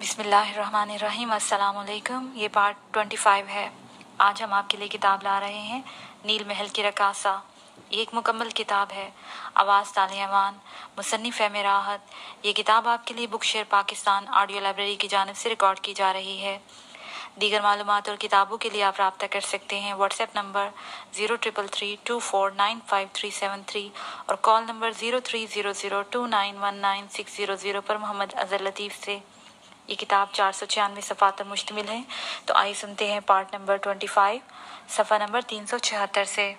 बिस्मिल्लाहिर्रहमानिर्रहीम। अस्सलाम वालेकुम। ये पार्ट 25 है। आज हम आपके लिए किताब ला रहे हैं नील महल की रकासा। ये एक मुकम्मल किताब है। आवाज़ तालियावान, मुसन्निफ़ है राहत। ये किताब आपके लिए book share Pakistan audio library की जानिब से रिकॉर्ड की जा रही है। दीगर मालूमात और किताबों के लिए आप रब्ता कर सकते हैं व्हाट्सएप नंबर 0333249573 और कॉल नंबर 0300291960 पर मोहम्मद अज़हर लतीफ़ से। ये किताब 496 सफ़ात पर मुश्तमिल है। तो आइए सुनते हैं पार्ट नंबर 25 सफ़ा नंबर 376 से।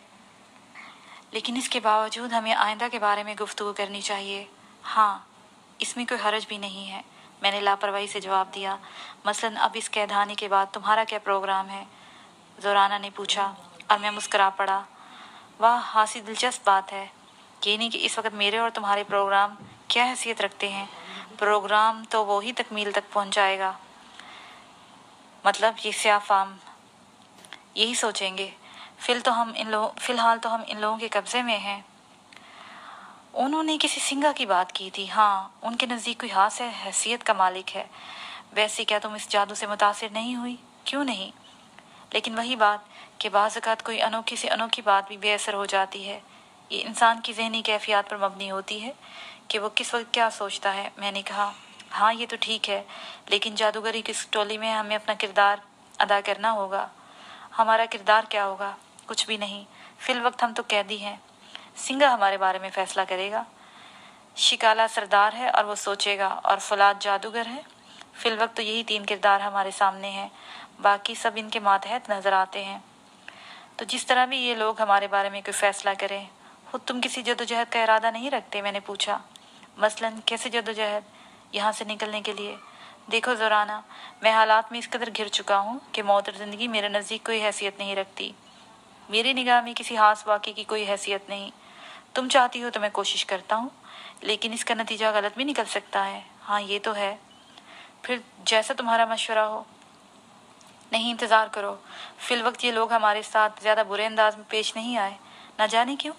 लेकिन इसके बावजूद हमें आइंदा के बारे में गुफ्तगू करनी चाहिए। हाँ, इसमें कोई हरज भी नहीं है, मैंने लापरवाही से जवाब दिया। मसलन अब इस कैदखाने के बाद तुम्हारा क्या प्रोग्राम है? ज़ोराना ने पूछा और मैं मुस्करा पड़ा। वाह, हासी दिलचस्प बात है। ये नहीं कि इस वक्त मेरे और तुम्हारे प्रोग्राम क्या हैसियत रखते हैं। प्रोग्राम तो वो ही तकमील तक पहुंच जाएगा। मतलब ये स्याफाम यही सोचेंगे। फ़िलहाल तो हम इन लोगों के कब्ज़े में हैं। उन्होंने किसी सिंगा की बात की थी। हाँ, उनके नज़दीक कोई हास है, हैसियत का मालिक है। वैसे क्या तुम इस जादू से मुतासिर नहीं हुई? क्यों नहीं? लेकिन वही बात कि बाज़ औक़ात कोई अनोखी से अनोखी बात भी बेअसर हो जाती है। ये इंसान की ज़हनी कैफियत पर मबनी होती है कि वो किस वक्त क्या सोचता है। मैंने कहा, हाँ ये तो ठीक है, लेकिन जादूगरी की इस टोली में हमें अपना किरदार अदा करना होगा। हमारा किरदार क्या होगा? कुछ भी नहीं। फ़िल वक्त हम तो कैदी हैं। सिंगा हमारे बारे में फ़ैसला करेगा। शिकाला सरदार है और वो सोचेगा, और फौलाद जादूगर है। फ़िल वक्त तो यही 3 किरदार हमारे सामने हैं, बाकी सब इनके मातहत नज़र आते हैं। तो जिस तरह भी ये लोग हमारे बारे में कोई फ़ैसला करें, खुद तुम किसी जदोजहद का इरादा नहीं रखते? मैंने पूछा। मसलन कैसे जदोजहद? यहाँ से निकलने के लिए। देखो ज़ोराना, मैं हालात में इस कदर घिर चुका हूँ कि मौत और ज़िंदगी मेरे नज़दीक कोई हैसियत नहीं रखती। मेरी निगाह में किसी हास वाक़े की कोई हैसियत नहीं। तुम चाहती हो तो मैं कोशिश करता हूँ, लेकिन इसका नतीजा गलत भी निकल सकता है। हाँ ये तो है। फिर जैसा तुम्हारा मशवरा हो। नहीं, इंतज़ार करो। फ़िल वक्त ये लोग हमारे साथ ज़्यादा बुरे अंदाज में पेश नहीं आए। न जाने क्यों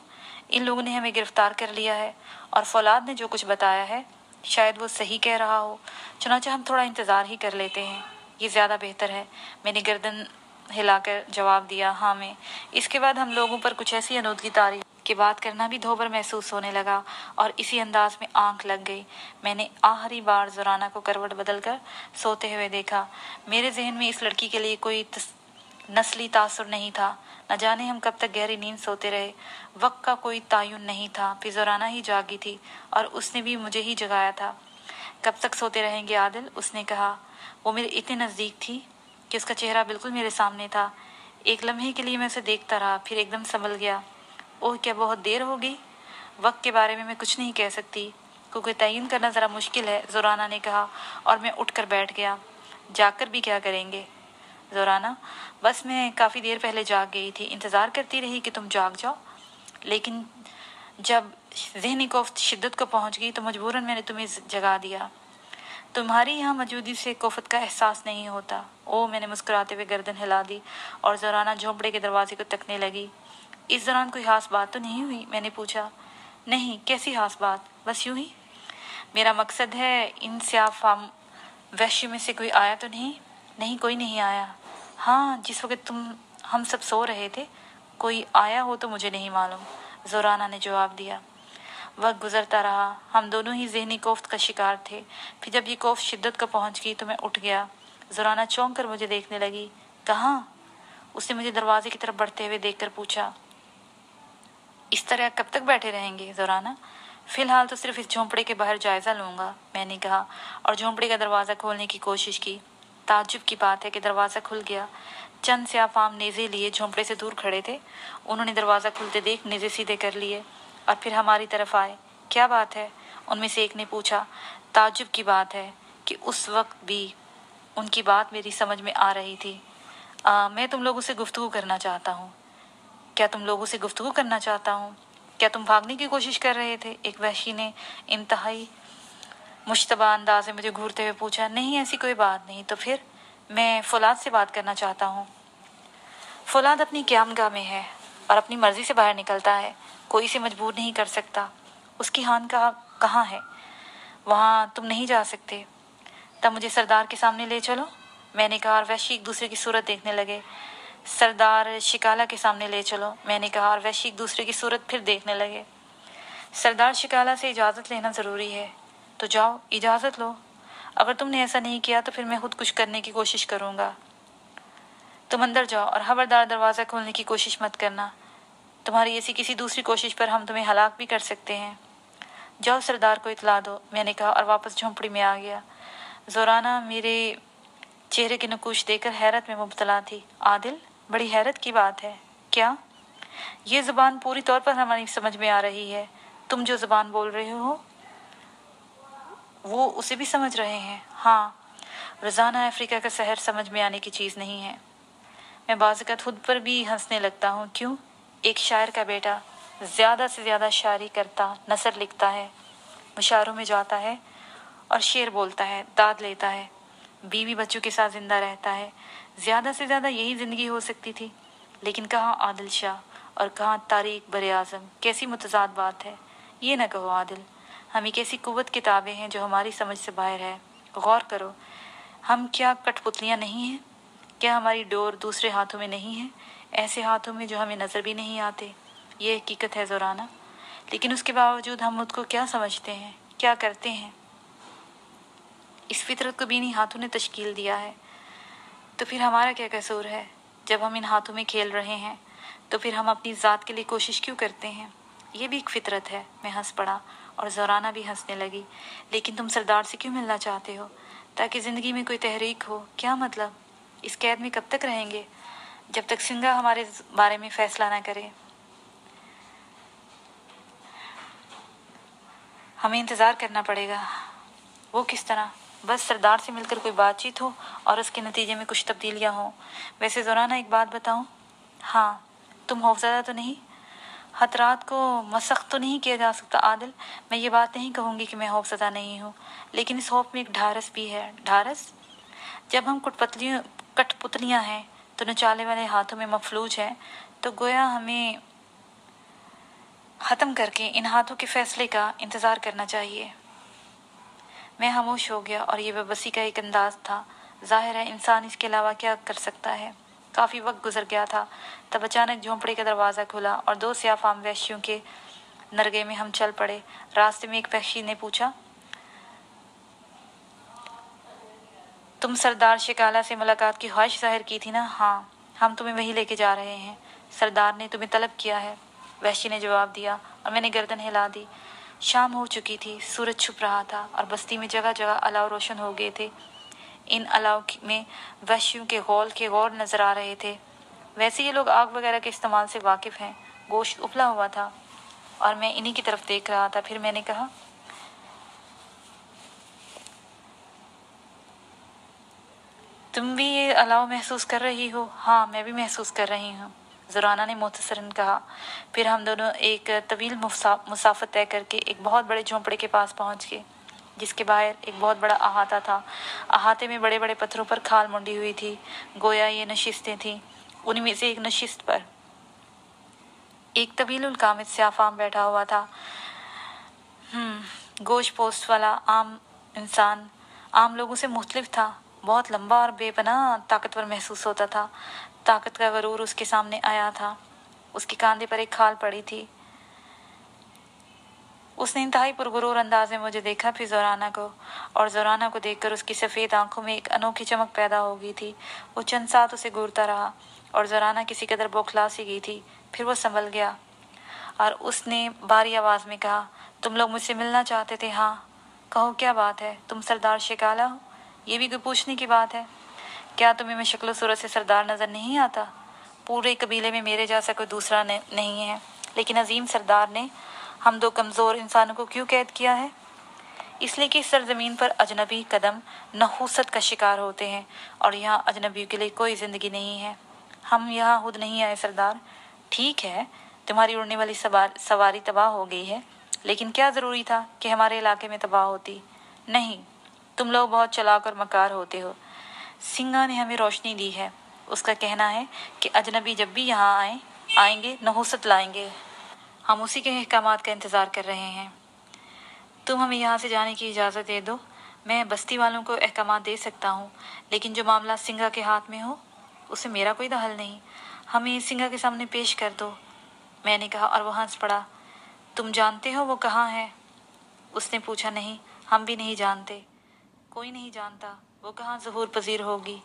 इन लोगों ने हमें गिरफ़्तार कर लिया है, और फौलाद ने जो कुछ बताया है शायद वो सही कह रहा हो। चुनांचे हम थोड़ा इंतज़ार ही कर लेते हैं, ये ज़्यादा बेहतर है। मैंने गर्दन हिलाकर जवाब दिया, हाँ मैं। इसके बाद हम लोगों पर कुछ ऐसी अनूठी तारीफ की बात करना भी धोबर महसूस होने लगा, और इसी अंदाज में आंख लग गई। मैंने आखिरी बार ज़ोराना को करवट बदलकर सोते हुए देखा। मेरे जहन में इस लड़की के लिए कोई नस्ली तासुर नहीं था। न जाने हम कब तक गहरी नींद सोते रहे। वक्त का कोई तायुन नहीं था। फिर ज़ोराना ही जागी थी और उसने भी मुझे ही जगाया था। कब तक सोते रहेंगे आदिल? उसने कहा। वो मेरे इतने नज़दीक थी कि उसका चेहरा बिल्कुल मेरे सामने था। एक लम्हे के लिए मैं उसे देखता रहा, फिर एकदम संभल गया। ओह, क्या बहुत देर हो गई? वक्त के बारे में मैं कुछ नहीं कह सकती, क्योंकि तयन करना ज़रा मुश्किल है, ज़ोराना ने कहा, और मैं उठकर बैठ गया। जाकर भी क्या करेंगे? ज़ोराना, बस मैं काफ़ी देर पहले जाग गई थी, इंतज़ार करती रही कि तुम जाग जाओ, लेकिन जब ज़हनी कोफ्त शिद्दत को पहुंच गई तो मजबूरन मैंने तुम्हें जगा दिया। तुम्हारी यहाँ मौजूदगी से कोफत का एहसास नहीं होता। ओह, मैंने मुस्कुराते हुए गर्दन हिला दी और ज़ोराना झोंपड़े के दरवाजे को तकने लगी। इस दौरान कोई खास बात तो नहीं हुई? मैंने पूछा। नहीं, कैसी खास बात? बस यूं ही। मेरा मकसद है इन स्याफाम वैश्य में से कोई आया तो नहीं? नहीं, कोई नहीं आया। हाँ, जिस वक्त हम सब सो रहे थे कोई आया हो तो मुझे नहीं मालूम, ज़ोराना ने जवाब दिया। वक्त गुजरता रहा। हम दोनों ही ज़हनी कोफ्त का शिकार थे। फिर जब ये कोफ्त शिद्दत को पहुंच गई तो मैं उठ गया। ज़ोराना चौंक कर मुझे देखने लगी। कहाँ? उसने मुझे दरवाजे की तरफ बढ़ते हुए देखकर पूछा। इस तरह कब तक बैठे रहेंगे ज़ोराना? फ़िलहाल तो सिर्फ इस झोंपड़े के बाहर जायज़ा लूँगा, मैंने कहा, और झोंपड़े का दरवाज़ा खोलने की कोशिश की। ताज्जुब की बात है कि दरवाज़ा खुल गया। चंद स्याफाम नेज़े लिए झोंपड़े से दूर खड़े थे। उन्होंने दरवाज़ा खुलते देख नेज़े सीधे कर लिए और फिर हमारी तरफ आए। क्या बात है? उनमें से एक ने पूछा। ताज्जुब की बात है कि उस वक्त भी उनकी बात मेरी समझ में आ रही थी। मैं तुम लोगों से गुफ्तगू करना चाहता हूँ। क्या तुम लोगों से गुफ्तगू करना चाहता हूँ? क्या तुम भागने की कोशिश कर रहे थे? एक वहशी ने इंतहाई मुश्तबा अंदाज में मुझे घूरते हुए पूछा। नहीं, ऐसी कोई बात नहीं। तो फिर? मैं फौलाद से बात करना चाहता हूँ। फौलाद अपनी क़यामगाह में है और अपनी मर्ज़ी से बाहर निकलता है। कोई इसे मजबूर नहीं कर सकता। उसकी खानकाह कहाँ है? वहाँ तुम नहीं जा सकते। तब मुझे सरदार के सामने ले चलो, मैंने कहा, और वैश्य एक दूसरे की सूरत देखने लगे। सरदार शिकाला के सामने ले चलो, मैंने कहा, और वैश्य एक दूसरे की सूरत फिर देखने लगे। सरदार शिकाला से इजाज़त लेना ज़रूरी है, तो जाओ इजाज़त लो। अगर तुमने ऐसा नहीं किया तो फिर मैं खुद कुछ करने की कोशिश करूँगा। तुम अंदर जाओ और खबरदार दरवाज़ा खोलने की कोशिश मत करना। तुम्हारी ऐसी किसी दूसरी कोशिश पर हम तुम्हें हलाक भी कर सकते हैं। जाओ सरदार को इतला दो, मैंने कहा, और वापस झोंपड़ी में आ गया। ज़ोराना मेरे चेहरे के नकूश देखकर हैरत में मुब्तला थी। आदिल, बड़ी हैरत की बात है। क्या? ये ज़ुबान पूरी तौर पर हमारी समझ में आ रही है। तुम जो ज़ुबान बोल रहे हो वो उसे भी समझ रहे हैं? हाँ, रोज़ाना अफ्रीका का शहर समझ में आने की चीज़ नहीं है। मैं बाज़-औक़ात खुद पर भी हंसने लगता हूँ। क्यों? एक शायर का बेटा ज़्यादा से ज़्यादा शायरी करता, नसर लिखता है, मुशायरों में जाता है और शेर बोलता है, दाद लेता है, बीवी बच्चों के साथ ज़िंदा रहता है। ज़्यादा से ज़्यादा यही ज़िंदगी हो सकती थी। लेकिन कहाँ आदिल शाह और कहाँ तारीख बर-ए-आज़म। कैसी मुतज़ाद बात है। ये न कहो आदिल, हम एक ऐसी कुव्वत किताबें हैं जो हमारी समझ से बाहर है। गौर करो, हम क्या कठपुतलियाँ नहीं हैं? क्या हमारी डोर दूसरे हाथों में नहीं है, ऐसे हाथों में जो हमें नज़र भी नहीं आते? ये हकीकत है ज़ोराना। लेकिन उसके बावजूद हम खुद को क्या समझते हैं, क्या करते हैं? इस फितरत को भी इन्हीं हाथों ने तश्कील दिया है। तो फिर हमारा क्या कसूर है? जब हम इन हाथों में खेल रहे हैं तो फिर हम अपनी ज़ात के लिए कोशिश क्यों करते हैं? ये भी एक फितरत है। मैं हंस पड़ा और ज़ोराना भी हंसने लगी। लेकिन तुम सरदार से क्यों मिलना चाहते हो? ताकि ज़िंदगी में कोई तहरीक हो। क्या मतलब? इस कैद में कब तक रहेंगे? जब तक सिंगा हमारे बारे में फ़ैसला ना करे। हमें इंतज़ार करना पड़ेगा। वो किस तरह? बस सरदार से मिलकर कोई बातचीत हो और उसके नतीजे में कुछ तब्दीलियाँ हों। वैसे ज़ोराना, एक बात बताऊँ? हाँ, तुम खौफज़दा तो नहीं? खतरात को मसख्त तो नहीं किया जा सकता आदिल। मैं ये बात नहीं कहूँगी कि मैं खौफज़दा नहीं हूँ, लेकिन इस खौफ में एक ढारस भी है। ढारस? जब हम कठपुतलियाँ हैं तो नचाले वाले हाथों में मफलूज हैं, तो गोया हमें ख़त्म करके इन हाथों के फ़ैसले का इंतज़ार करना चाहिए। मैं खामोश हो गया और ये बेबसी का एक अंदाज़ था। ज़ाहिर है इंसान इसके अलावा क्या कर सकता है। काफ़ी वक्त गुजर गया था, तब अचानक झोंपड़े का दरवाज़ा खुला और दो स्याफ़ाम वैश्यों के नरगे में हम चल पड़े। रास्ते में एक वैश्य ने पूछा, तुम सरदार शिकाला से मुलाकात की ख्वाहिश ज़ाहिर की थी ना? हाँ, हम तुम्हें वहीं लेके जा रहे हैं। सरदार ने तुम्हें तलब किया है, वैश्य ने जवाब दिया और मैंने गर्दन हिला दी। शाम हो चुकी थी, सूरज छुप रहा था और बस्ती में जगह जगह अलाव रोशन हो गए थे। इन अलाव में वैश्यों के गौर नजर आ रहे थे। वैसे ये लोग आग वगैरह के इस्तेमाल से वाकिफ़ हैं। गोश्त उबला हुआ था और मैं इन्हीं की तरफ देख रहा था। फिर मैंने कहा, तुम भी ये अलाव महसूस कर रही हो? हाँ, मैं भी महसूस कर रही हूँ, ज़ोराना ने मुख्तसरन कहा। फिर हम दोनों एक तवील मुसाफत तय करके एक बहुत बड़े झोंपड़े के पास पहुँच गए, जिसके बाहर एक बहुत बड़ा अहाता था। अहाते में बड़े बड़े पत्थरों पर खाल मुंडी हुई थी, गोया ये नशिस्तें थीं। उनमें से एक नशिस्त पर एक तवील कामिद स्याफ़ाम बैठा हुआ था। गोश्त पोस्ट वाला आम इंसान आम लोगों से मुख्तलिफ था। बहुत लंबा और बेपनाह ताकतवर महसूस होता था। ताकत का गरूर उसके सामने आया था। उसके कांधे पर एक खाल पड़ी थी। उसने इंतहाई पुरगुरूर अंदाज में मुझे देखा, फिर ज़ोराना को, और ज़ोराना को देखकर उसकी सफ़ेद आंखों में एक अनोखी चमक पैदा हो गई थी। वो चंद साथ उसे घूरता रहा और ज़ोराना किसी कदर बौखला सी गई थी। फिर वो संभल गया और उसने भारी आवाज़ में कहा, तुम लोग मुझसे मिलना चाहते थे? हाँ। कहो, क्या बात है? तुम सरदार शिकाला हो? ये भी कोई पूछने की बात है? क्या तुम्हें मैं शक्ल सूरत से सरदार नज़र नहीं आता? पूरे कबीले में मेरे जैसा कोई दूसरा नहीं है। लेकिन अजीम सरदार ने हम दो कमज़ोर इंसानों को क्यों कैद किया है? इसलिए कि इस सरजमीन पर अजनबी कदम नहूसत का शिकार होते हैं और यहाँ अजनबियों के लिए कोई ज़िंदगी नहीं है। हम यहाँ खुद नहीं आए सरदार। ठीक है, तुम्हारी उड़ने वाली सवारी तबाह हो गई है, लेकिन क्या ज़रूरी था कि हमारे इलाके में तबाह होती? नहीं, तुम लोग बहुत चालाक और मकार होते हो। सिंगा ने हमें रोशनी दी है। उसका कहना है कि अजनबी जब भी यहाँ आएंगे नहूसत लाएंगे। हम उसी के अहकामात का इंतज़ार कर रहे हैं। तुम हमें यहाँ से जाने की इजाज़त दे दो। मैं बस्ती वालों को अहकाम दे सकता हूँ, लेकिन जो मामला सिंघा के हाथ में हो उसे मेरा कोई दखल नहीं। हमें सिंघा के सामने पेश कर दो। मैंने कहा और वो हंस पड़ा। तुम जानते हो वो कहाँ है? उसने पूछा। नहीं, हम भी नहीं जानते। कोई नहीं जानता वो कहाँ ज़हूर पजीर होगी,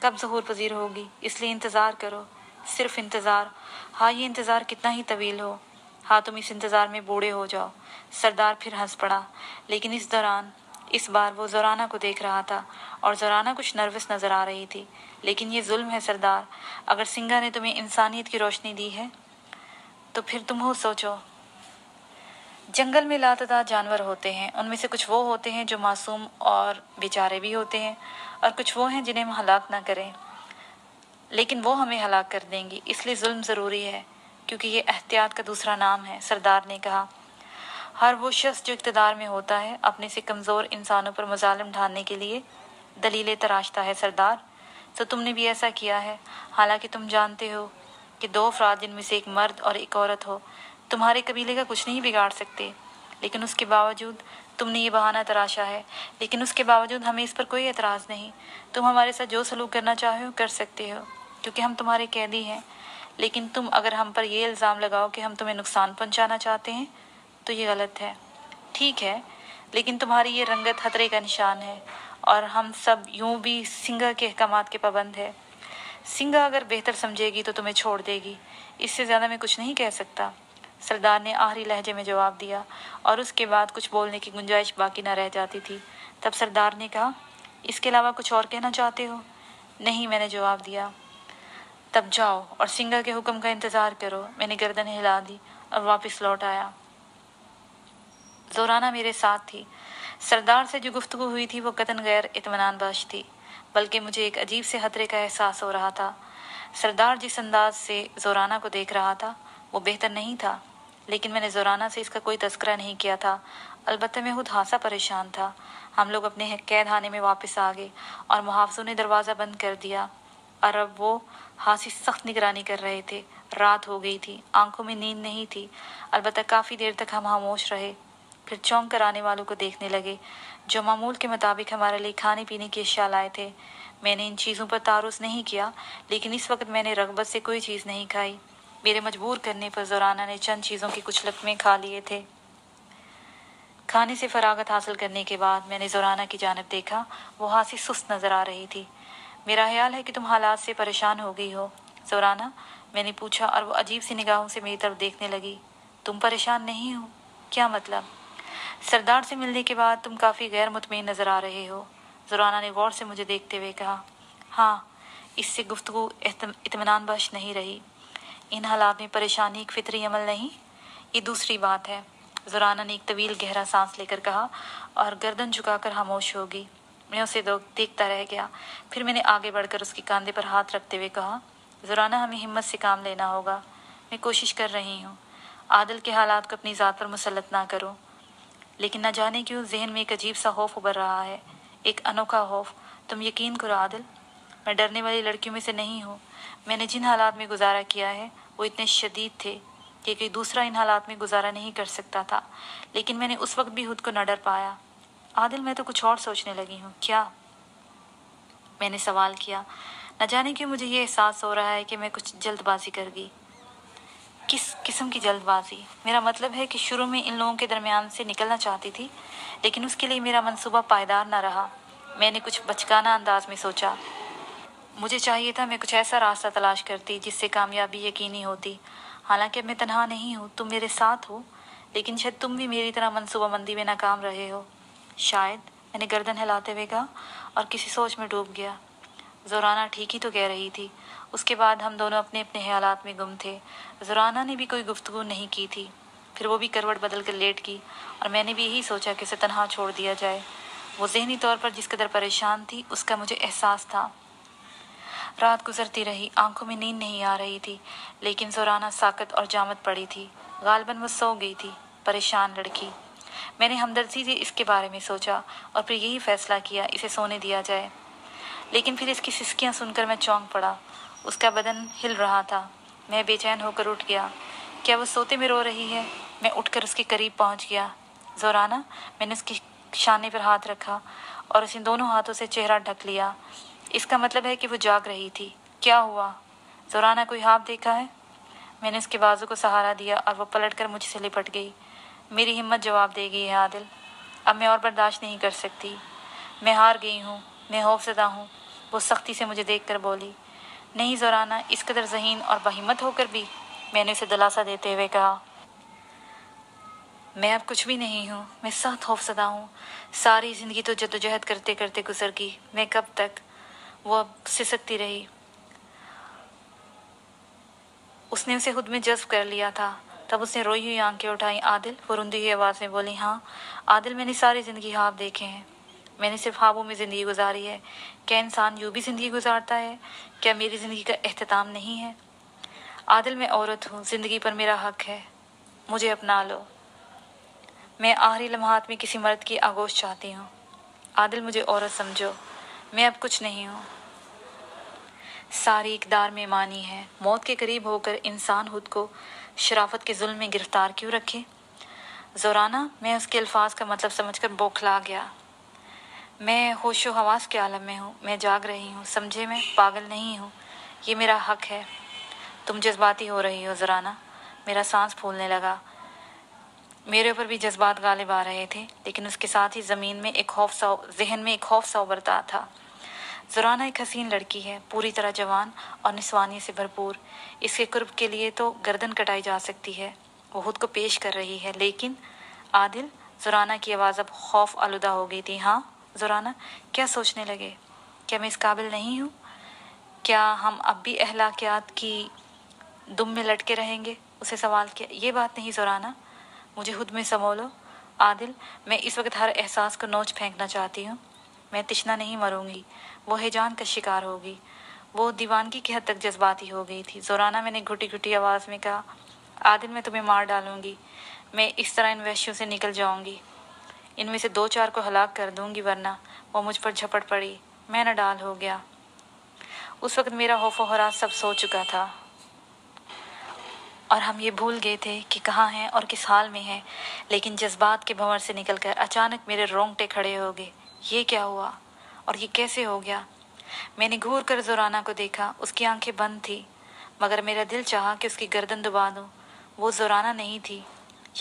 कब ज़हूर पजीर होगी, इसलिए इंतज़ार करो, सिर्फ इंतज़ार। हाँ, ये इंतज़ार कितना ही तवील हो, हाँ तुम इस इंतज़ार में बूढ़े हो जाओ। सरदार फिर हंस पड़ा, लेकिन इस दौरान इस बार वो ज़ोराना को देख रहा था और ज़ोराना कुछ नर्वस नज़र आ रही थी। लेकिन ये जुल्म है सरदार, अगर सिंघा ने तुम्हें इंसानियत की रोशनी दी है तो फिर तुम हो सोचो। जंगल में लातादाद जानवर होते हैं, उनमें से कुछ वो होते हैं जो मासूम और बेचारे भी होते हैं, और कुछ वो हैं जिन्हें हम हलाक ना करें, लेकिन वो हमें हलाक कर देंगी। इसलिए जुल्म ज़रूरी है, क्योंकि ये एहतियात का दूसरा नाम है। सरदार ने कहा, हर वो शख्स जो इक़्तिदार में होता है अपने से कमज़ोर इंसानों पर मज़ालिम ढालने के लिए दलीलें तराशता है। सरदार, तो तुमने भी ऐसा किया है, हालांकि तुम जानते हो कि दो अफराद जिनमें से एक मर्द और एक औरत हो तुम्हारे कबीले का कुछ नहीं बिगाड़ सकते, लेकिन उसके बावजूद तुमने ये बहाना तराशा है। लेकिन उसके बावजूद हमें इस पर कोई एतराज़ नहीं। तुम हमारे साथ जो सलूक करना चाहो कर सकते हो, क्योंकि हम तुम्हारे कैदी हैं। लेकिन तुम अगर हम पर यह इल्ज़ाम लगाओ कि हम तुम्हें नुकसान पहुंचाना चाहते हैं तो ये गलत है। ठीक है, लेकिन तुम्हारी ये रंगत खतरे का निशान है, और हम सब यूं भी सिंघा के अहकामात के पाबंद है। सिंघा अगर बेहतर समझेगी तो तुम्हें छोड़ देगी, इससे ज़्यादा मैं कुछ नहीं कह सकता। सरदार ने आखिरी लहजे में जवाब दिया, और उसके बाद कुछ बोलने की गुंजाइश बाकी न रह जाती थी। तब सरदार ने कहा, इसके अलावा कुछ और कहना चाहते हो? नहीं, मैंने जवाब दिया। तब जाओ और सिंघा के हुक्म का इंतज़ार करो। मैंने गर्दन हिला दी और वापस लौट आया। ज़ोराना मेरे साथ थी। सरदार से जो गुफ्तगू हुई थी वो कतन गैर इत्मीनान बख्श थी, बल्कि मुझे एक अजीब से खतरे का एहसास हो रहा था। सरदार जिस अंदाज से ज़ोराना को देख रहा था वो बेहतर नहीं था, लेकिन मैंने ज़ोराना से इसका कोई तज़किरा नहीं किया था। अलबत्ता मैं खुद खासा परेशान था। हम लोग अपने कैद खाने में वापस आ गए और मुहाफ़िज़ों ने दरवाज़ा बंद कर दिया, और अब वो हासी सख्त निगरानी कर रहे थे। रात हो गई थी, आंखों में नींद नहीं थी। अलबत्ता काफ़ी देर तक हम खामोश रहे, फिर चौंक कर आने वालों को देखने लगे, जो मामूल के मुताबिक हमारे लिए खाने पीने की अशिया लाए थे। मैंने इन चीज़ों पर तारुस नहीं किया, लेकिन इस वक्त मैंने रग़बत से कोई चीज़ नहीं खाई। मेरे मजबूर करने पर ज़ोराना ने चंद चीज़ों की कुछ लक़्मे खा लिए थे। खाने से फरागत हासिल करने के बाद मैंने ज़ोराना की जानिब देखा। वो हासी सुस्त नज़र आ रही थी। मेरा ख्याल है कि तुम हालात से परेशान हो गई हो, ज़ोराना, मैंने पूछा, और वो अजीब सी निगाहों से मेरी तरफ देखने लगी। तुम परेशान नहीं हो? क्या मतलब? सरदार से मिलने के बाद तुम काफ़ी गैर मुतमईन नज़र आ रहे हो, ज़ोराना ने गौर से मुझे देखते हुए कहा। हाँ, इससे गुफ्तगू इत्मीनान बख्श नहीं रही। इन हालात में परेशानी एक फितरी अमल नहीं, ये दूसरी बात है, ज़ोराना ने एक तवील गहरा सांस लेकर कहा, और गर्दन झुकाकर खामोश हो गई। मैं उसे देखता रह गया। फिर मैंने आगे बढ़कर उसके कंधे पर हाथ रखते हुए कहा, ज़ोराना, हमें हिम्मत से काम लेना होगा। मैं कोशिश कर रही हूँ। आदिल के हालात को अपनी ज़ात पर मुसल्लत ना करो, लेकिन न जाने क्यों जहन में एक अजीब सा खौफ उभर रहा है, एक अनोखा खौफ। तुम यकीन करो आदिल, मैं डरने वाली लड़कियों में से नहीं हूँ। मैंने जिन हालात में गुजारा किया है वो इतने शदीद थे कि कोई दूसरा इन हालात में गुजारा नहीं कर सकता था, लेकिन मैंने उस वक्त भी खुद को न डर पाया। आदिल, मैं तो कुछ और सोचने लगी हूँ। क्या? मैंने सवाल किया। न जाने क्यों मुझे ये एहसास हो रहा है कि मैं कुछ जल्दबाजी कर गई। किस किस्म की जल्दबाजी? मेरा मतलब है कि शुरू में इन लोगों के दरमियान से निकलना चाहती थी, लेकिन उसके लिए मेरा मंसूबा पायदार न रहा। मैंने कुछ बचकाना अंदाज में सोचा। मुझे चाहिए था मैं कुछ ऐसा रास्ता तलाश करती जिससे कामयाबी यकीनी होती। हालांकि अब मैं तन्हा नहीं हूँ, तुम मेरे साथ हो, लेकिन शायद तुम भी मेरी तरह मंसूबाबंदी में नाकाम रहे हो। शायद, मैंने गर्दन हिलाते हुए कहा, और किसी सोच में डूब गया। ज़ोराना ठीक ही तो कह रही थी। उसके बाद हम दोनों अपने अपने ख्यालात में गुम थे। ज़ोराना ने भी कोई गुफ्तगू नहीं की थी। फिर वो भी करवट बदल कर लेट गई, और मैंने भी यही सोचा कि उसे तन्हा छोड़ दिया जाए। वो ज़हनी तौर पर जिस कदर परेशान थी उसका मुझे एहसास था। रात गुजरती रही, आंखों में नींद नहीं आ रही थी, लेकिन ज़ोराना साकत और जामत पड़ी थी। गालबन वो सो गई थी, परेशान लड़की। मैंने हमदर्दी से इसके बारे में सोचा और फिर यही फैसला किया इसे सोने दिया जाए। लेकिन फिर इसकी सिसकियां सुनकर मैं चौंक पड़ा। उसका बदन हिल रहा था। मैं बेचैन होकर उठ गया। क्या वो सोते में रो रही है? मैं उठकर उसके करीब पहुंच गया। ज़ोराना, मैंने उसके शाने पर हाथ रखा और उसने दोनों हाथों से चेहरा ढक लिया। इसका मतलब है कि वो जाग रही थी। क्या हुआ ज़ोराना, कोई ख्वाब देखा है? मैंने उसके बाजू को सहारा दिया और वो पलटकर मुझसे लिपट गई। मेरी हिम्मत जवाब दे गई है आदिल, अब मैं और बर्दाश्त नहीं कर सकती। मैं हार गई हूँ, मैं खौफज़दा हूँ। वो सख्ती से मुझे देखकर बोली। नहीं ज़ोराना, इस कदर ज़हीन और बहिम्मत होकर भी, मैंने उसे दिलासा देते हुए कहा। मैं अब कुछ भी नहीं हूँ, मैं सख्त खौफज़दा हूँ। सारी ज़िंदगी तो जद्दोजहद करते करते गुजर गई, मैं कब तक? वो अब सिसकती रही। उसने उसे खुद में जज्ब कर लिया था। तब उसने रोई हुई आंखें उठाई। आदिल, वो रुंधी हुई आवाज़ में बोली। हाँ आदिल, मैंने सारी ज़िंदगी ख्वाब देखे हैं, मैंने सिर्फ ख्वाबों में ज़िंदगी गुजारी है। क्या इंसान यूँ भी ज़िंदगी गुजारता है? क्या मेरी ज़िंदगी का एहतमाम नहीं है? आदिल, मैं औरत हूँ, ज़िंदगी पर मेरा हक है, मुझे अपना लो। मैं आखिरी लम्हात में किसी मर्द की आगोश चाहती हूँ। आदिल, मुझे औरत समझो, मैं अब कुछ नहीं हूँ। सारी इक़दार में मानी है। मौत के करीब होकर इंसान खुद को शराफत के जुल्म में गिरफ्तार क्यों रखे? ज़ोराना, मैं उसके अल्फाज का मतलब समझकर बौखला गया। मैं होशो हवास के आलम में हूँ, मैं जाग रही हूँ, समझे? मैं पागल नहीं हूँ, ये मेरा हक है। तुम जज्बाती हो रही हो ज़ोराना। मेरा सांस फूलने लगा। मेरे ऊपर भी जज्बात गालिब आ रहे थे, लेकिन उसके साथ ही जहन में एक खौफ सा उभरता था। ज़ोराना एक हसीन लड़की है, पूरी तरह जवान और निस्वानी से भरपूर। इसके कुर्ब के लिए तो गर्दन कटाई जा सकती है। वो खुद को पेश कर रही है, लेकिन आदिल, ज़ोराना की आवाज़ अब खौफ आलूदा हो गई थी। हाँ ज़ोराना, क्या सोचने लगे? क्या मैं इस काबिल नहीं हूँ? क्या हम अब भी अहलाकियात की दुम में लटके रहेंगे? उसे सवाल किया। ये बात नहीं ज़ोराना, मुझे खुद में संभालो। आदिल, मैं इस वक्त हर एहसास को नोच फेंकना चाहती हूँ। मैं तिश्ना नहीं मरूंगी, वो हिजान का शिकार होगी। वो दीवानगी की हद तक जज्बाती हो गई थी। ज़ोराना, मैंने घुटी घुटी आवाज़ में कहा। आदिल, मैं तुम्हें मार डालूंगी, मैं इस तरह इन वहशियों से निकल जाऊंगी, इनमें से 2-4 को हलाक कर दूंगी, वरना। वो मुझ पर झपट पड़ी। मैं नडाल हो गया। उस वक्त मेरा खौफ व हरास सब सो चुका था और हम ये भूल गए थे कि कहाँ हैं और किस हाल में हैं। लेकिन जज्बात के भंवर से निकलकर अचानक मेरे रोंगटे खड़े हो गए। ये क्या हुआ और ये कैसे हो गया? मैंने घूर कर ज़ोराना को देखा। उसकी आंखें बंद थी, मगर मेरा दिल चाहा कि उसकी गर्दन दबा दूं। वो ज़ोराना नहीं थी,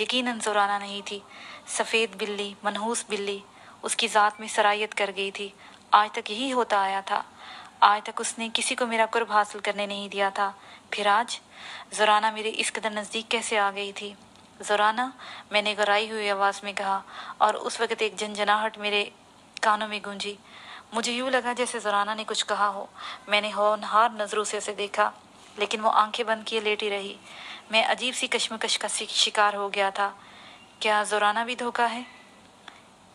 यकीनन ज़ोराना नहीं थी। सफ़ेद बिल्ली, मनहूस बिल्ली, उसकी ज़ात में सरायत कर गई थी। आज तक यही होता आया था। आज तक उसने किसी को मेरा कुर्ब हासिल करने नहीं दिया था, फिर आज ज़ोराना मेरे इस कदर नज़दीक कैसे आ गई थी? ज़ोराना, मैंने गराई हुई आवाज़ में कहा, और उस वक़्त एक झंझनाहट मेरे कानों में गूंजी। मुझे यूँ लगा जैसे ज़ोराना ने कुछ कहा हो। मैंने होनहार नज़रों से उसे देखा, लेकिन वो आंखें बंद किए लेटी रही। मैं अजीब सी कश्मकश का शिकार हो गया था। क्या ज़ोराना भी धोखा है?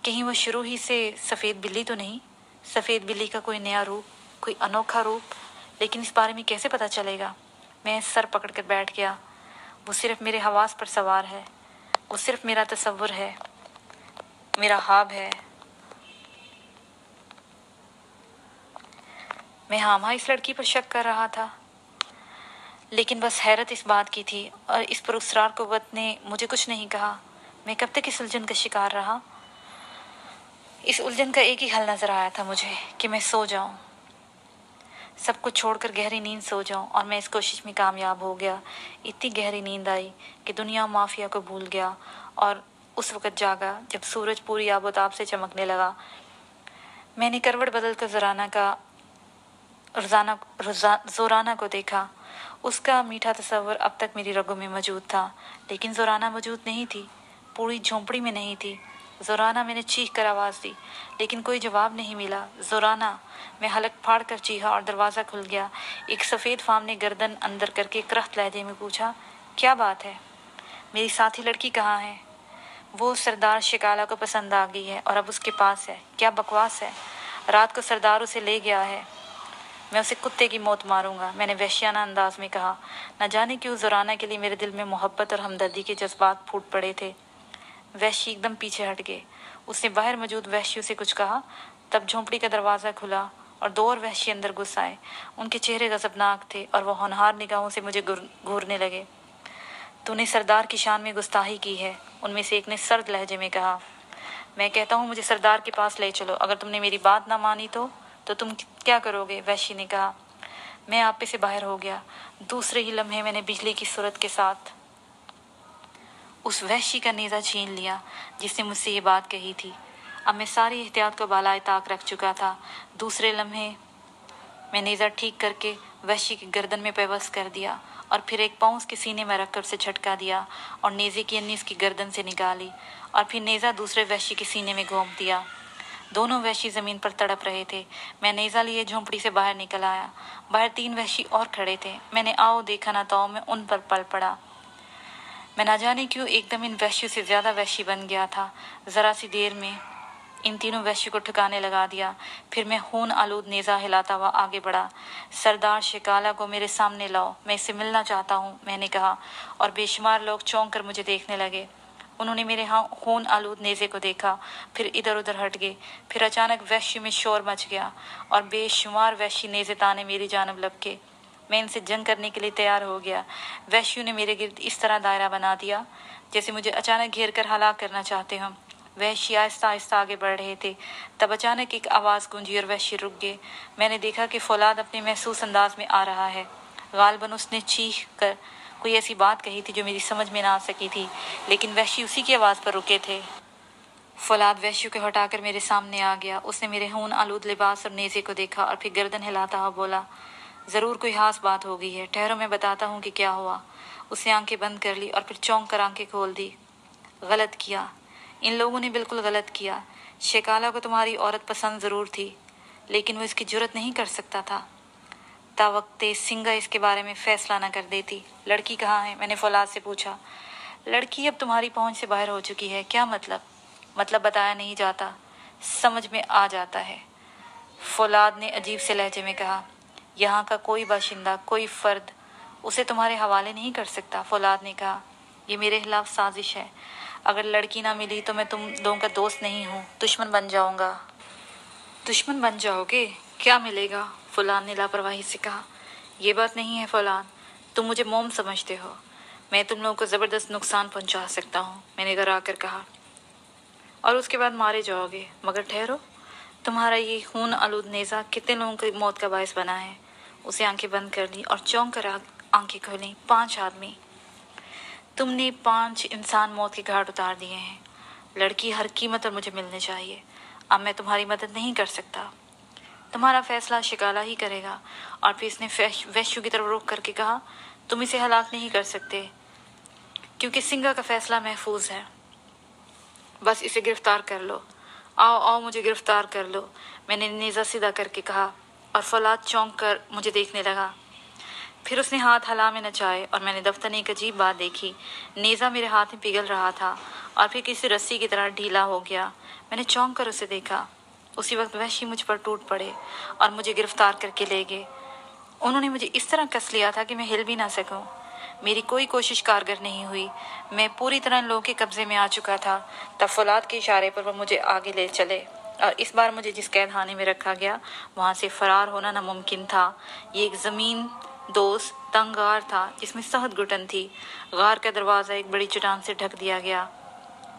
कहीं वो शुरू ही से सफ़ेद बिल्ली तो नहीं? सफ़ेद बिल्ली का कोई नया रूप, कोई अनोखा रूप, लेकिन इस बारे में कैसे पता चलेगा? मैं सर पकड़ कर बैठ गया। वो सिर्फ मेरे हवास पर सवार है, वो सिर्फ मेरा तसव्वुर है, मेरा ख्वाब है। मैं हाँ इस लड़की पर शक कर रहा था, लेकिन बस हैरत इस बात की थी, और इस पर उसरार कुव्वत ने मुझे कुछ नहीं कहा। मैं कब तक इस उलझन का शिकार रहा? इस उलझन का एक ही हल नजर आया था मुझे, कि मैं सो जाऊं, सब कुछ छोड़कर गहरी नींद सो जाऊं। और मैं इस कोशिश में कामयाब हो गया। इतनी गहरी नींद आई कि दुनिया माफिया को भूल गया, और उस वक़्त जागा जब सूरज पूरी आबोताब से चमकने लगा। मैंने करवट बदल कर ज़ोराना को देखा। उसका मीठा तस्वर अब तक मेरी रगों में मौजूद था, लेकिन ज़ोराना मौजूद नहीं थी, पूरी झोंपड़ी में नहीं थी। ज़ोराना, मैंने चीख कर आवाज़ दी, लेकिन कोई जवाब नहीं मिला। ज़ोराना, मैं हलक फाड़ कर चीखा और दरवाज़ा खुल गया। एक सफ़ेद फाम ने गर्दन अंदर करके करख्त लहजे में पूछा, क्या बात है? मेरी साथी लड़की कहाँ है? वो सरदार शिकाला को पसंद आ गई है और अब उसके पास है। क्या बकवास है, रात को सरदार उसे ले गया है। मैं उसे कुत्ते की मौत मारूंगा, मैंने वहशियाना अंदाज में कहा। न जाने क्यों ज़ोराना के लिए मेरे दिल में मोहब्बत और हमदर्दी के जज्बात फूट पड़े थे। वहशी एकदम पीछे हट गए। उसने बाहर मौजूद वहशियों से कुछ कहा। तब झोंपड़ी का दरवाज़ा खुला और 2 और वहशी अंदर घुस आए। उनके चेहरे गजबनाक थे और वो होनहार निगाहों से मुझे घूरने लगे। तूने सरदार की शान में गुस्ताही की है, उनमें से एक ने सर्द लहजे में कहा। मैं कहता हूँ मुझे सरदार के पास ले चलो, अगर तुमने मेरी बात ना मानी तो तुम क्या करोगे? वैश्य ने कहा। मैं आपे से बाहर हो गया। दूसरे ही लम्हे मैंने बिजली की सूरत के साथ उस वैश्य का नेज़ा छीन लिया जिसने मुझसे ये बात कही थी। अब मैं सारी एहतियात को बालाए ताक रख चुका था। दूसरे लम्हे मैं नेज़ा ठीक करके वैश्य की गर्दन में पेवस्त कर दिया और फिर एक पाँव उसके सीने में रखकर उसे झटका दिया और नेज़े की अन्नी उसकी गर्दन से निकाली और फिर नेज़ा दूसरे वैश्य के सीने में घोंप दिया। दोनों वैश्य जमीन पर तड़प रहे थे। मैं नेज़ा लिए झोंपड़ी से बाहर निकल आया। बाहर 3 वैश्य और खड़े थे। मैंने आओ देखा ना ताओ में उन पर पल पड़ा। मैं ना जाने क्यों एकदम इन वैश्यों से ज्यादा वैश्य बन गया था। जरा सी देर में इन तीनों वैश्यों को ठिकाने लगा दिया। फिर मैं खून आलूद नेज़ा हिलाता हुआ आगे बढ़ा। सरदार शिकाला को मेरे सामने लाओ, मैं इससे मिलना चाहता हूँ, मैंने कहा, और बेशुमार लोग चौंक कर मुझे देखने लगे। उन्होंने मेरे खून आलूद नेज़े को देखा, फिर इधर उधर हट गए। फिर अचानक वैश्य में शोर मच गया और बेशुमार वैश्य नेज़े ताने मेरी जानब लपके। मैं इनसे जंग करने के लिए तैयार हो गया। वैश्यों ने मेरे गिर्द इस तरह दायरा बना दिया जैसे मुझे अचानक घेर कर हलाक करना चाहते हों। वैश्य आहिस्ता आहिस्ता आगे बढ़ रहे थे। तब अचानक एक आवाज़ गूंजी और वैश्य रुक गए। मैंने देखा कि फौलाद अपने महसूस अंदाज में आ रहा है। गालबन उसने चीख कर कोई ऐसी बात कही थी जो मेरी समझ में ना आ सकी थी, लेकिन वैश्य उसी की आवाज़ पर रुके थे। फौलाद वैश्य को हटाकर मेरे सामने आ गया। उसने मेरे खून आलूद लिबास और नेज़े को देखा और फिर गर्दन हिलाता हुआ बोला, ज़रूर कोई खास बात हो गई है, ठहरो मैं बताता हूँ कि क्या हुआ। उसने आंखें बंद कर ली और फिर चौंक कर आंखें खोल दी। गलत किया, इन लोगों ने बिल्कुल गलत किया। शिकाला को तुम्हारी औरत पसंद ज़रूर थी, लेकिन वो इसकी जुर्रत नहीं कर सकता था। तावक्ते सिंगा इसके बारे में फैसला न कर देती। लड़की कहाँ है? मैंने फौलाद से पूछा। लड़की अब तुम्हारी पहुंच से बाहर हो चुकी है। क्या मतलब? मतलब बताया नहीं जाता, समझ में आ जाता है, फौलाद ने अजीब से लहजे में कहा। यहाँ का कोई बाशिंदा, कोई फर्द उसे तुम्हारे हवाले नहीं कर सकता। फौलाद ने कहा, ये मेरे खिलाफ साजिश है। अगर लड़की ना मिली तो मैं तुम दोनों का दोस्त नहीं हूँ, दुश्मन बन जाऊंगा। दुश्मन बन जाओगे? क्या मिलेगा? फौलाद ने लापरवाही से कहा। ये बात नहीं है फौलाद, तुम मुझे मोम समझते हो। मैं तुम लोगों को ज़बरदस्त नुकसान पहुंचा सकता हूँ, मैंने घबरा कर कहा, और उसके बाद मारे जाओगे। मगर ठहरो, तुम्हारा ये खून आलूद नेज़ा कितने लोगों की मौत का बायस बना है। उसे आंखें बंद कर ली और चौंक कर आंखें खोली। 5 आदमी। तुमने 5 इंसान मौत के घाट उतार दिए हैं। लड़की हर कीमत पर मुझे मिलनी चाहिए। अब मैं तुम्हारी मदद नहीं कर सकता, तुम्हारा फैसला शिकाला ही करेगा। और फिर इसने वैश्यों की तरफ रुख करके कहा, तुम इसे हलाक नहीं कर सकते क्योंकि सिंगा का फैसला महफूज है। बस इसे गिरफ्तार कर लो। आओ आओ मुझे गिरफ्तार कर लो, मैंने नेज़ा सीधा करके कहा, और फौलाद चौंक कर मुझे देखने लगा। फिर उसने हाथ हला में नचाए और मैंने दफ्तर एक अजीब बात देखी। नेज़ा मेरे हाथ में पिघल रहा था और फिर किसी रस्सी की तरह ढीला हो गया। मैंने चौंक कर उसे देखा। उसी वक्त वैश्य मुझ पर टूट पड़े और मुझे गिरफ्तार करके ले गए। उन्होंने मुझे इस तरह कस लिया था कि मैं हिल भी ना सकूं। मेरी कोई कोशिश कारगर नहीं हुई। मैं पूरी तरह इन लोगों के कब्जे में आ चुका था। तब फौलाद के इशारे पर वो मुझे आगे ले चले और इस बार मुझे जिस कैद खाने में रखा गया वहाँ से फरार होना नामुमकिन था। ये एक ज़मीन दोस्त तंग गार था जिसमें सख्त घुटन थी। गार का दरवाज़ा एक बड़ी चट्टान से ढक दिया गया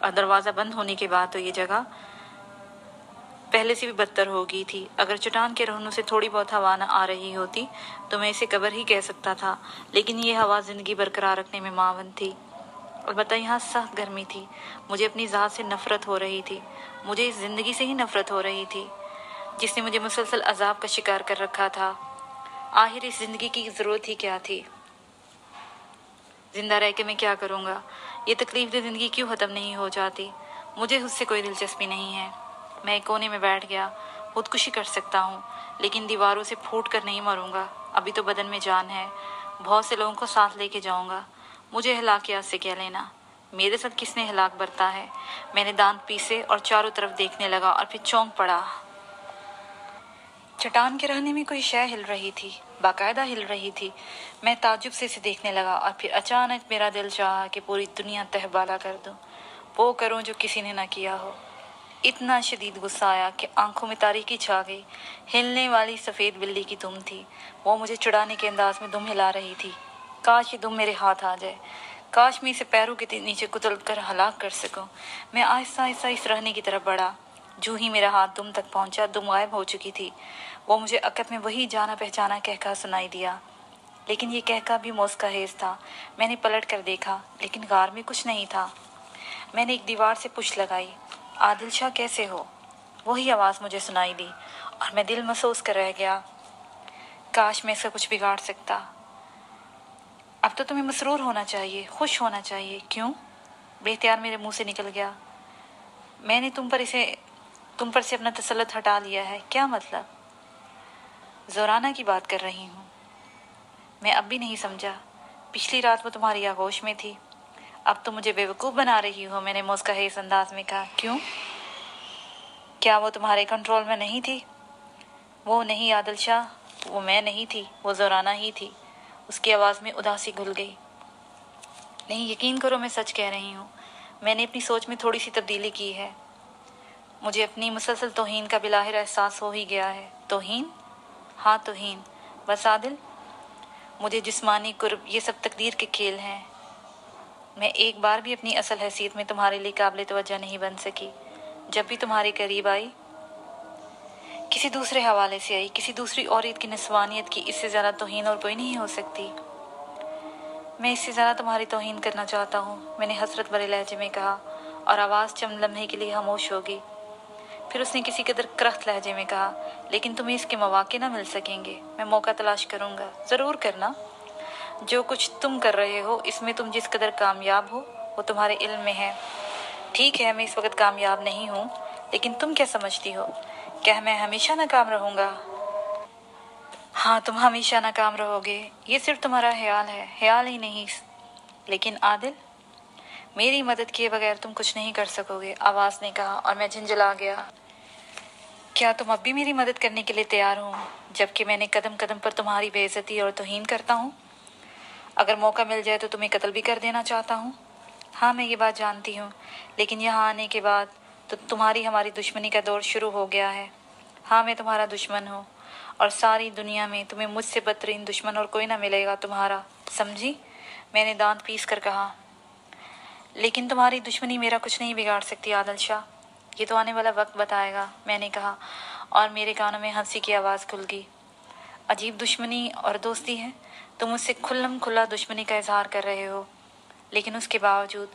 और दरवाज़ा बंद होने के बाद तो ये जगह पहले से भी बदतर हो गई थी। अगर चट्टान के रहनों से थोड़ी बहुत हवा न आ रही होती तो मैं इसे कब्र ही कह सकता था, लेकिन ये हवा ज़िंदगी बरकरार रखने में मावन थी। अलबत्ता यहाँ सख्त गर्मी थी। मुझे अपनी ज़ात से नफ़रत हो रही थी। मुझे इस ज़िंदगी से ही नफ़रत हो रही थी जिसने मुझे मुसलसल अजाब का शिकार कर रखा था। आखिर इस ज़िंदगी की ज़रूरत ही क्या थी? जिंदा रह के मैं क्या करूँगा? ये तकलीफ दे ज़िंदगी क्यों ख़त्म नहीं हो जाती? मुझे उससे कोई दिलचस्पी नहीं है। मैं एक कोने में बैठ गया। खुदकुशी कर सकता हूँ, लेकिन दीवारों से फूट कर नहीं मरूंगा। अभी तो बदन में जान है। बहुत से लोगों को साथ लेके जाऊंगा। मुझे हलाकियात से क्या लेना? मेरे साथ किसने हलाक बरता है? मैंने दांत पीसे और चारों तरफ देखने लगा और फिर चौंक पड़ा। चट्टान के रहने में कोई शय हिल रही थी, बाकायदा हिल रही थी। मैं ताज्जुब से इसे देखने लगा और फिर अचानक मेरा दिल चाहा कि पूरी दुनिया तहबाला कर दूं, वो करूं जो किसी ने ना किया हो। इतना शदीद गुस्सा आया कि आंखों में तारीकी छा गई। हिलने वाली सफ़ेद बिल्ली की दुम थी। वो मुझे चुड़ाने के अंदाज में दुम हिला रही थी। काश ये दुम मेरे हाथ आ जाए, काश मैं इसे पैरों के नीचे कुचल कर हलाक कर सकूं। मैं आहिस्ता आहिस्ता इस रहने की तरफ बढ़ा। जो ही मेरा हाथ दुम तक पहुंचा, दुम गायब हो चुकी थी। वो मुझे अकत में वही जाना पहचाना कहका सुनाई दिया, लेकिन ये कहका भी मौज का हेज था। मैंने पलट कर देखा, लेकिन गार में कुछ नहीं था। मैंने एक दीवार से पुश लगाई, आदिल शाह कैसे हो? वही आवाज़ मुझे सुनाई दी और मैं दिल महसूस कर रह गया। काश मैं इसका कुछ बिगाड़ सकता। अब तो तुम्हें मसरूर होना चाहिए, खुश होना चाहिए। क्यों? बेख्तियार मेरे मुंह से निकल गया। मैंने तुम पर से अपना तसल्लुत हटा लिया है। क्या मतलब? जोराना की बात कर रही हूँ। मैं अब भी नहीं समझा। पिछली रात वो तुम्हारी आगोश में थी, अब तो मुझे बेवकूफ़ बना रही हो। मैंने मुस्कुराए इस अंदाज में कहा। क्यों? क्या वो तुम्हारे कंट्रोल में नहीं थी? वो नहीं आदिल शाह, वो मैं नहीं थी, वो जोराना ही थी। उसकी आवाज़ में उदासी घुल गई। नहीं, यकीन करो, मैं सच कह रही हूँ। मैंने अपनी सोच में थोड़ी सी तब्दीली की है। मुझे अपनी मुसलसल तौहीन का बिलाहिर एहसास हो ही गया है। तौहीन? हाँ, तौहीन। बस आदिल, मुझे जिस्मानी कुर्ब ये सब तकदीर के खेल हैं। मैं एक बार भी अपनी असल हैसियत में तुम्हारे लिए काबिल तवज्जो नहीं बन सकी। जब भी तुम्हारे करीब आई, किसी दूसरे हवाले से आई, किसी दूसरी औरत की नस्वानियत की इससे ज़्यादा तौहीन और कोई नहीं हो सकती। मैं इससे ज़्यादा तुम्हारी तौहीन करना चाहता हूँ, मैंने हसरत भरे लहजे में कहा, और आवाज़ चंद लम्हे के लिए खामोश हो गई। फिर उसने किसी कदर करख्त लहजे में कहा, लेकिन तुम्हें इसके मौके ना मिल सकेंगे। मैं मौका तलाश करूँगा। ज़रूर करना। जो कुछ तुम कर रहे हो, इसमें तुम जिस कदर कामयाब हो वो तुम्हारे इल्म में है। ठीक है, मैं इस वक्त कामयाब नहीं हूँ, लेकिन तुम क्या समझती हो? क्या मैं हमेशा नाकाम रहूँगा? हाँ, तुम हमेशा नाकाम रहोगे। ये सिर्फ तुम्हारा ख्याल है, ख्याल ही नहीं। लेकिन आदिल, मेरी मदद किए बगैर तुम कुछ नहीं कर सकोगे, आवाज़ ने कहा, और मैं झंझला गया। क्या तुम अब भी मेरी मदद करने के लिए तैयार हो, जबकि मैंने कदम कदम पर तुम्हारी बेइज्जती और तौहीन करता हूँ? अगर मौका मिल जाए तो तुम्हें कत्ल भी कर देना चाहता हूँ। हाँ, मैं ये बात जानती हूँ, लेकिन यहाँ आने के बाद तो तुम्हारी हमारी दुश्मनी का दौर शुरू हो गया है। हाँ, मैं तुम्हारा दुश्मन हूँ, और सारी दुनिया में तुम्हें मुझसे बदतरीन दुश्मन और कोई ना मिलेगा तुम्हारा, समझी? मैंने दांत पीस कर कहा। लेकिन तुम्हारी दुश्मनी मेरा कुछ नहीं बिगाड़ सकती आदिल शाह, ये तो आने वाला वक्त बताएगा, मैंने कहा, और मेरे कानों में हंसी की आवाज़ खुल गई। अजीब दुश्मनी और दोस्ती है। तुम मुझसे खुल्लम खुल्ला दुश्मनी का इजहार कर रहे हो, लेकिन उसके बावजूद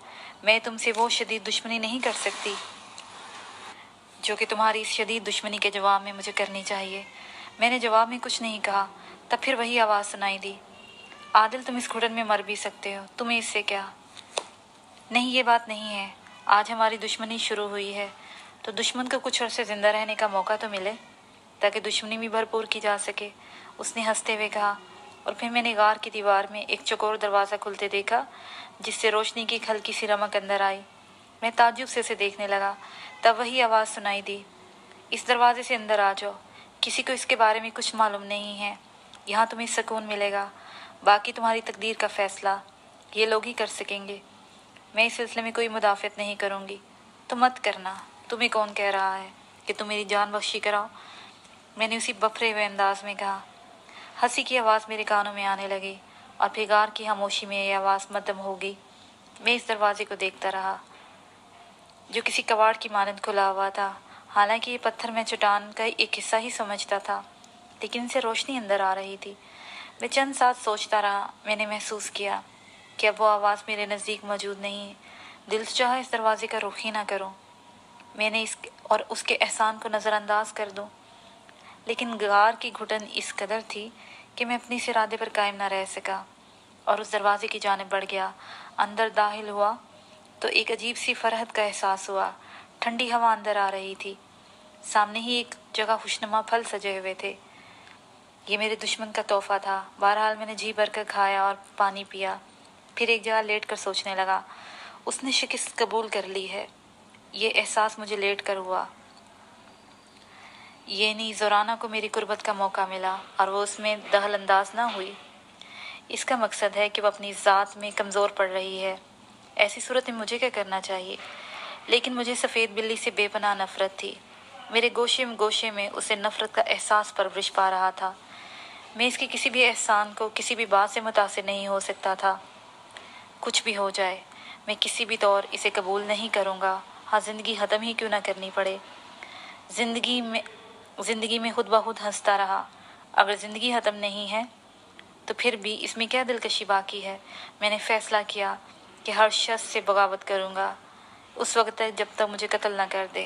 मैं तुमसे वो शदीद दुश्मनी नहीं कर सकती जो कि तुम्हारी इस शदीद दुश्मनी के जवाब में मुझे करनी चाहिए। मैंने जवाब में कुछ नहीं कहा। तब फिर वही आवाज़ सुनाई दी। आदिल, तुम इस घुटन में मर भी सकते हो, तुम्हें इससे क्या? नहीं, ये बात नहीं है। आज हमारी दुश्मनी शुरू हुई है, तो दुश्मन को कुछ अरसे ज़िंदा रहने का मौका तो मिले, ताकि दुश्मनी भी भरपूर की जा सके, उसने हंसते हुए कहा। और फिर मैंने गार की दीवार में एक चौकोर दरवाज़ा खुलते देखा, जिससे रोशनी की एक हल्की सी रमक अंदर आई। मैं ताज्जुब से उसे देखने लगा। तब वही आवाज़ सुनाई दी, इस दरवाजे से अंदर आ जाओ। किसी को इसके बारे में कुछ मालूम नहीं है। यहाँ तुम्हें सुकून मिलेगा, बाकी तुम्हारी तकदीर का फ़ैसला ये लोग ही कर सकेंगे। मैं इस सिलसिले में कोई मुदाफ़त नहीं करूँगी, तो मत करना। तुम्हें कौन कह रहा है कि तुम मेरी जान बख्शी कराओ? मैंने उसी बफरे हुए अंदाज में कहा। हंसी की आवाज़ मेरे कानों में आने लगी, और फिर गार की खामोशी में यह आवाज़ मद्धम हो गई। मैं इस दरवाजे को देखता रहा, जो किसी कबाड़ की मानंद खुला हुआ था। हालांकि ये पत्थर मैं चट्टान का एक हिस्सा ही समझता था, लेकिन इनसे रोशनी अंदर आ रही थी। मैं चंद साथ सोचता रहा। मैंने महसूस किया कि अब वो आवाज़ मेरे नज़दीक मौजूद नहीं है। दिल चाहा इस दरवाजे का रुख ही ना करूं, मैंने इस और उसके एहसान को नज़रअंदाज कर दूं, लेकिन गार की घुटन इस कदर थी कि मैं अपने इस इरादे पर कायम ना रह सका, और उस दरवाजे की जानिब बढ़ गया। अंदर दाखिल हुआ तो एक अजीब सी फरहत का एहसास हुआ। ठंडी हवा अंदर आ रही थी। सामने ही एक जगह खुशनुमा फल सजे हुए थे। ये मेरे दुश्मन का तोहफा था। बहरहाल मैंने जी भर कर खाया और पानी पिया, फिर एक जगह लेट कर सोचने लगा। उसने शिकस्त कबूल कर ली है, ये एहसास मुझे लेट कर हुआ। ये नहीं, जोराना को मेरी कुर्बत का मौका मिला और वो उसमें दखल अंदाज ना हुई। इसका मकसद है कि वह अपनी ज़ात में कमज़ोर पड़ रही है। ऐसी सूरत में मुझे क्या करना चाहिए? लेकिन मुझे सफ़ेद बिल्ली से बेपनाह नफ़रत थी। मेरे गोशे में उसे नफ़रत का एहसास परवरिश पा रहा था। मैं इसके किसी भी एहसान को किसी भी बात से मुतासिर नहीं हो सकता था। کچھ بھی ہو جائے میں کسی بھی طور اسے قبول نہیں کروں گا، ہاں زندگی ختم ہی کیوں نہ کرنی پڑے۔ زندگی میں خود بخود ہنستا رہا۔ اگر زندگی ختم نہیں ہے تو پھر بھی اس میں کیا دلکشی باقی ہے؟ میں نے فیصلہ کیا کہ ہر شخص سے بغاوت کروں گا اس وقت تک جب تک مجھے قتل نہ کر دے۔